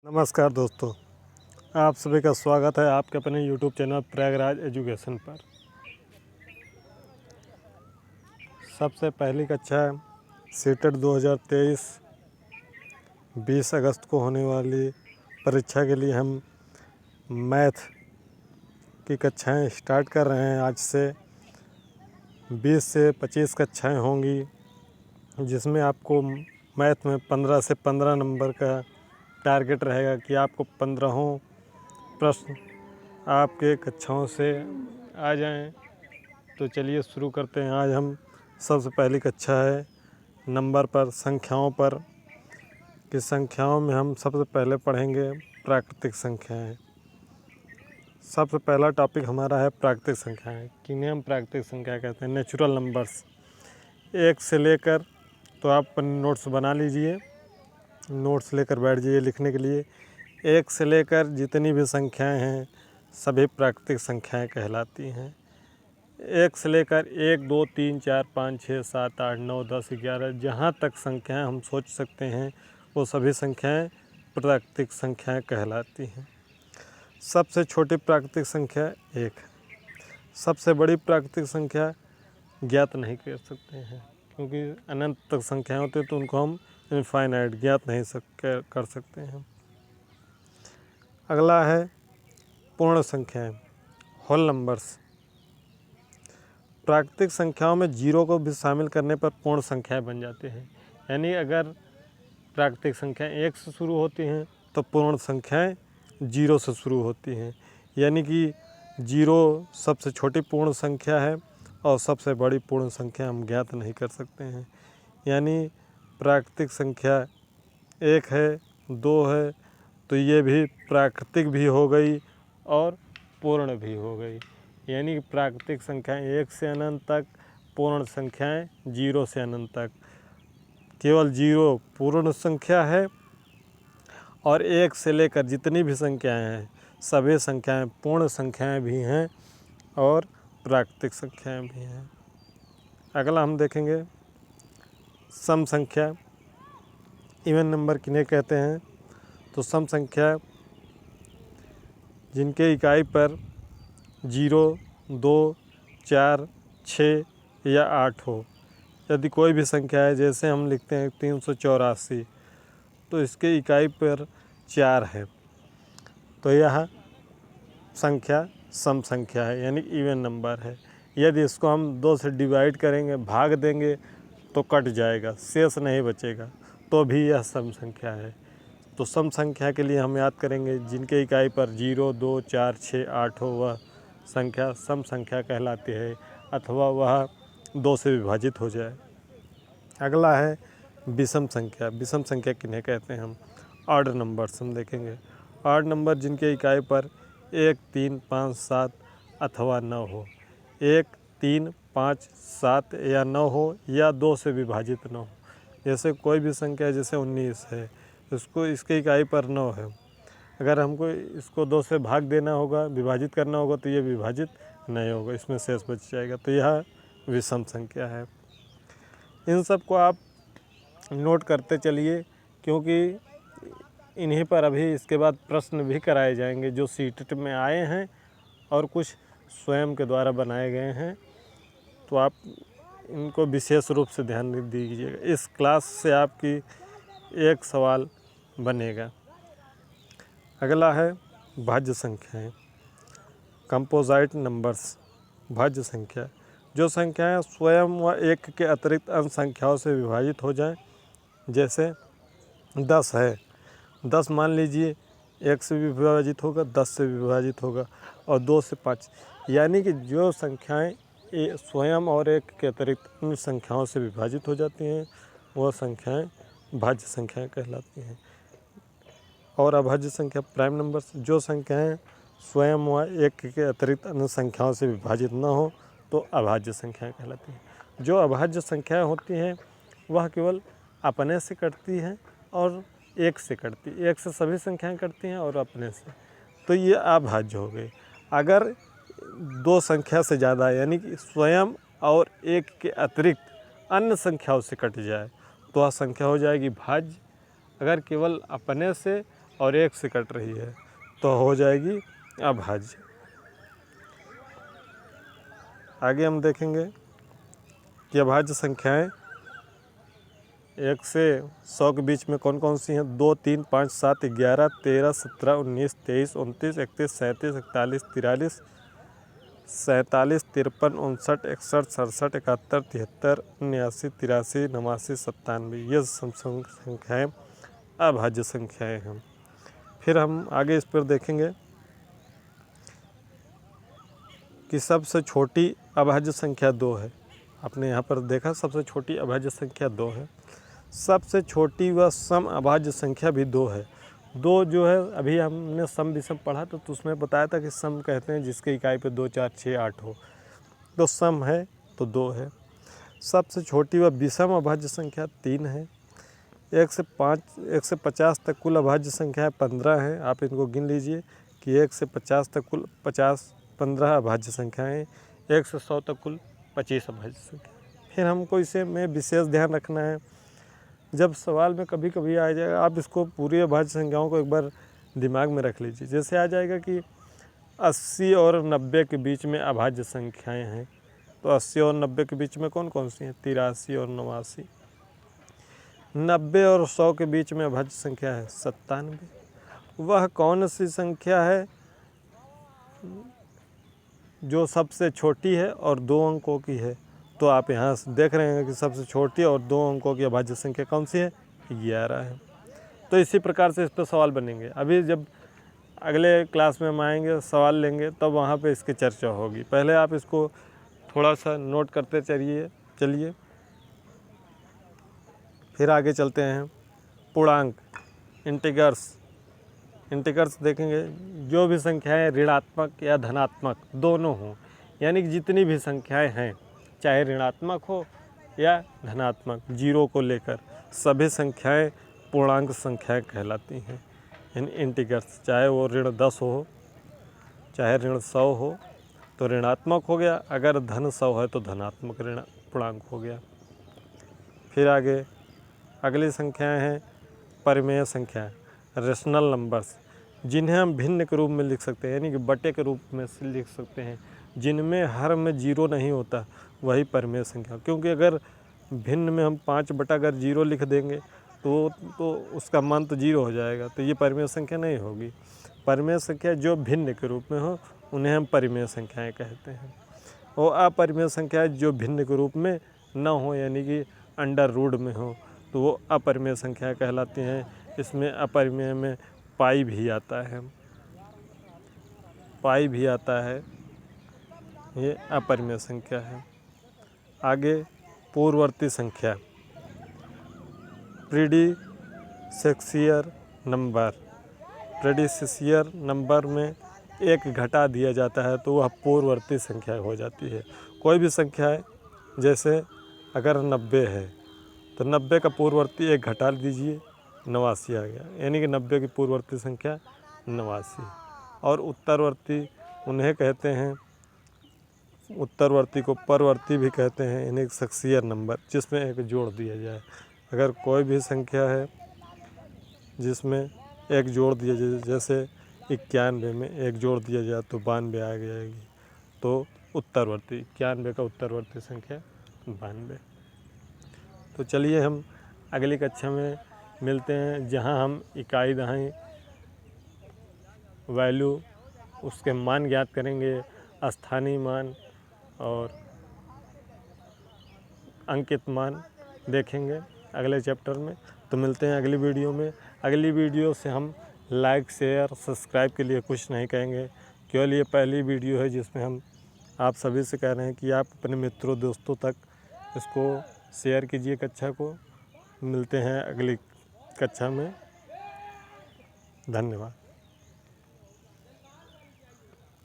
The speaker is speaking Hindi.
नमस्कार दोस्तों, आप सभी का स्वागत है आपके अपने YouTube चैनल प्रयागराज एजुकेशन पर। सबसे पहली कक्षा सीटेट 2023 20 अगस्त को होने वाली परीक्षा के लिए हम मैथ की कक्षाएं स्टार्ट कर रहे हैं। आज से 20 से 25 कक्षाएं होंगी, जिसमें आपको मैथ में 15 से 15 नंबर का टारगेट रहेगा कि आपको 15 प्रश्न आपके कक्षाओं से आ जाएं। तो चलिए शुरू करते हैं। आज हम सबसे पहली कक्षा है नंबर पर, संख्याओं पर। कि संख्याओं में हम सबसे पहले पढ़ेंगे प्राकृतिक संख्याएं। सबसे पहला टॉपिक हमारा है प्राकृतिक संख्याएं। किन्हें हम प्राकृतिक संख्या कहते हैं? Natural numbers. 1 से लेकर, तो आप नोट्स बना लीजिए, नोट्स लेकर बैठ जाइए लिखने के लिए। 1 से लेकर जितनी भी संख्याएं हैं सभी प्राकृतिक संख्याएं कहलाती हैं। 1 से लेकर 1, 2, 3, 4, 5, 6, 7, 8, 9, 10, 11 जहाँ तक संख्याएं हम सोच सकते हैं वो सभी संख्याएं प्राकृतिक संख्याएं कहलाती हैं। सबसे छोटी प्राकृतिक संख्या 1 है। सबसे बड़ी प्राकृतिक संख्या ज्ञात नहीं कर सकते हैं, क्योंकि अनंत तक संख्याएं होती हैं तो उनको हम इनफाइनाइट ज्ञात नहीं कर सकते हैं। अगला है पूर्ण संख्याएं, होल नंबर्स। प्राकृतिक संख्याओं में जीरो को भी शामिल करने पर पूर्ण संख्याएं बन जाती हैं। यानी अगर प्राकृतिक संख्याएं 1 से शुरू होती हैं तो पूर्ण संख्याएं 0 से शुरू होती हैं। यानी कि 0 सबसे छोटी पूर्ण संख्या है और सबसे बड़ी पूर्ण संख्या हम ज्ञात नहीं कर सकते हैं। यानी प्राकृतिक संख्या 1 है, 2 है, तो ये भी प्राकृतिक भी हो गई और पूर्ण भी हो गई। यानी कि प्राकृतिक संख्याएं 1 से अनंत तक, पूर्ण संख्याएं 0 से अनंत तक। केवल 0 पूर्ण संख्या है और 1 से लेकर जितनी भी संख्याएं हैं सभी संख्याएं पूर्ण संख्याएं भी हैं और प्राकृतिक संख्याएं भी हैं। अगला हम देखेंगे सम संख्या। इवन नंबर किन्हें कहते हैं? तो सम संख्या जिनके इकाई पर 0, 2, 4, 6 या 8 हो। यदि कोई भी संख्या है, जैसे हम लिखते हैं 384, तो इसके इकाई पर 4 है, तो यह संख्या सम संख्या है, यानी इवन नंबर है। यदि इसको हम 2 से डिवाइड करेंगे, भाग देंगे, तो कट जाएगा, शेष नहीं बचेगा, तो भी यह सम संख्या है। तो सम संख्या के लिए हम याद करेंगे जिनके इकाई पर 0, 2, 4, 6, 8 हो, वह संख्या सम संख्या कहलाती है, अथवा वह 2 से विभाजित हो जाए। अगला है विषम संख्या। विषम संख्या किन्हें कहते हैं? हम ऑड नंबर्स हम देखेंगे। ऑड नंबर जिनके इकाई पर 1, 3, 5, 7 अथवा 9 हो। 1, 3, 5, 7 या 9 हो, या 2 से विभाजित 9 हो। जैसे कोई भी संख्या, जैसे 19 है, इसको इसके इकाई पर 9 है, अगर हमको इसको 2 से भाग देना होगा, विभाजित करना होगा, तो ये विभाजित नहीं होगा, इसमें शेष बच जाएगा, तो यह विषम संख्या है। इन सब को आप नोट करते चलिए, क्योंकि इन्हीं पर अभी इसके बाद प्रश्न भी कराए जाएंगे जो सीटेट में आए हैं और कुछ स्वयं के द्वारा बनाए गए हैं। तो आप इनको विशेष रूप से ध्यान दीजिएगा। इस क्लास से आपकी एक सवाल बनेगा। अगला है भाज्य संख्याएं, कंपोजिट नंबर्स। भाज्य संख्या जो संख्याएं स्वयं व 1 के अतिरिक्त अन्य संख्याओं से विभाजित हो जाएं। जैसे 10 है, 10 मान लीजिए 1 से भी विभाजित होगा, 10 से भी विभाजित होगा, और 2 से 5। यानी कि जो संख्याएं स्वयं और 1 के अतिरिक्त अन्य संख्याओं से विभाजित हो जाती हैं वह संख्याएं भाज्य संख्याएं कहलाती हैं। और अभाज्य संख्या प्राइम नंबर्स। जो संख्याएं स्वयं व 1 के अतिरिक्त अन्य संख्याओं से विभाजित न हो तो अभाज्य संख्याएं कहलाती हैं। जो अभाज्य संख्याएं होती हैं वह केवल अपने से कटती हैं और 1 से कटती है। 1 से सभी संख्याएं कटती हैं और अपने से, तो ये अभाज्य हो गई। अगर 2 संख्या से ज़्यादा, यानी कि स्वयं और 1 के अतिरिक्त अन्य संख्याओं से कट जाए तो वह संख्या हो जाएगी भाज्य। अगर केवल अपने से और 1 से कट रही है तो हो जाएगी अभाज्य। आगे हम देखेंगे कि अभाज्य संख्याएं 1 से 100 के बीच में कौन कौन सी हैं। 2, 3, 5, 7, 11, 13, 17, 19, 23, 29, 31, 37, 41, 43, 47, 53, 59, 61, 67, 71, 73, 79, 83, 89, 97 ये सब संख्याएं अभाज्य संख्याएं हैं। फिर हम आगे इस पर देखेंगे कि सबसे छोटी अभाज्य संख्या 2 है। आपने यहाँ पर देखा सबसे छोटी अभाज्य संख्या 2 है। सबसे छोटी व सम अभाज्य संख्या भी 2 है। 2 जो है अभी हमने सम विषम पढ़ा तो उसमें बताया था कि सम कहते हैं जिसके इकाई पे 2, 4, 6, 8 हो, तो सम है तो 2 है। सबसे छोटी व विषम अभाज्य संख्या 3 है। 1 से 50 तक कुल अभाज्य संख्या 15 हैं। आप इनको गिन लीजिए कि 1 से 50 तक कुल 15 अभाज्य संख्याएँ, 1 से 100 तक कुल 25 अभाज्य संख्या। फिर हमको इसे में विशेष ध्यान रखना है, जब सवाल में कभी कभी आ जाएगा, आप इसको पूरी अभाज्य संख्याओं को एक बार दिमाग में रख लीजिए। जैसे आ जाएगा कि 80 और 90 के बीच में अभाज्य संख्याएं हैं, तो 80 और 90 के बीच में कौन कौन सी हैं? 83 और 89। 90 और 100 के बीच में अभाज्य संख्या है 97। वह कौन सी संख्या है जो सबसे छोटी है और 2 अंकों की है? तो आप यहाँ देख रहे हैं कि सबसे छोटी और 2 अंकों की अभाज्य संख्या कौन सी है? 11 है। तो इसी प्रकार से इस पर सवाल बनेंगे। अभी जब अगले क्लास में हम आएंगे, सवाल लेंगे, तब वहाँ पे इसकी चर्चा होगी। पहले आप इसको थोड़ा सा नोट करते चलिए। फिर आगे चलते हैं। पूर्णांक, इंटीग्रल्स देखेंगे। जो भी संख्याएं ऋणात्मक या धनात्मक दोनों हों, यानी कि जितनी भी संख्याएं हैं, चाहे ऋणात्मक हो या धनात्मक, जीरो को लेकर सभी संख्याएं पूर्णांक संख्याएं कहलाती हैं। यानी इंटीग्रल्स, चाहे वो ऋण 10 हो, चाहे ऋण 100 हो तो ऋणात्मक हो गया, अगर धन 100 है तो धनात्मक ऋण पूर्णांक हो गया। फिर आगे अगली संख्याएं हैं परिमेय संख्याएं, रेशनल नंबर्स, जिन्हें हम भिन्न के रूप में लिख सकते हैं, यानी कि बटे के रूप में लिख सकते हैं, जिनमें हर में जीरो नहीं होता, वही परिमेय संख्या। क्योंकि अगर भिन्न में हम 5/0 लिख देंगे तो उसका मान तो जीरो हो जाएगा, तो ये परिमेय संख्या नहीं होगी। परिमेय संख्या जो भिन्न के रूप में हो उन्हें हम परिमेय संख्याएं कहते हैं। और अपरिमेय संख्याएं जो भिन्न के रूप में न हो, यानी कि अंडर रूट में हो, तो वो अपरिमेय संख्या कहलाती हैं। इसमें अपरिमेय में पाई भी आता है, ये अपरिमेय संख्या है। आगे पूर्ववर्ती संख्या, प्रीडिसेक्शियर नंबर में 1 घटा दिया जाता है तो वह पूर्ववर्ती संख्या हो जाती है। कोई भी संख्या है, जैसे अगर 90 है तो 90 का पूर्ववर्ती 1 घटा दीजिए, 89 आ गया, यानी कि 90 की पूर्ववर्ती संख्या 89। और उत्तरवर्ती उन्हें कहते हैं, उत्तरवर्ती को परवर्ती भी कहते हैं, यानी कि सक्सियर नंबर, जिसमें 1 जोड़ दिया जाए। अगर कोई भी संख्या है जिसमें 1 जोड़ दिया जाए, जैसे 91 में 1 जोड़ दिया जाए तो 92 आ जाएगी, तो उत्तरवर्ती 91 का उत्तरवर्ती संख्या 92। तो चलिए हम अगली कक्षा में मिलते हैं, जहां हम इकाई दहाई वैल्यू उसके मान ज्ञात करेंगे, स्थानीय मान और अंकित मान देखेंगे अगले चैप्टर में। तो मिलते हैं अगली वीडियो में। अगली वीडियो से हम लाइक, शेयर, सब्सक्राइब के लिए कुछ नहीं कहेंगे, केवल ये पहली वीडियो है जिसमें हम आप सभी से कह रहे हैं कि आप अपने मित्रों दोस्तों तक इसको शेयर कीजिए कक्षा को। मिलते हैं अगली कक्षा में। धन्यवाद।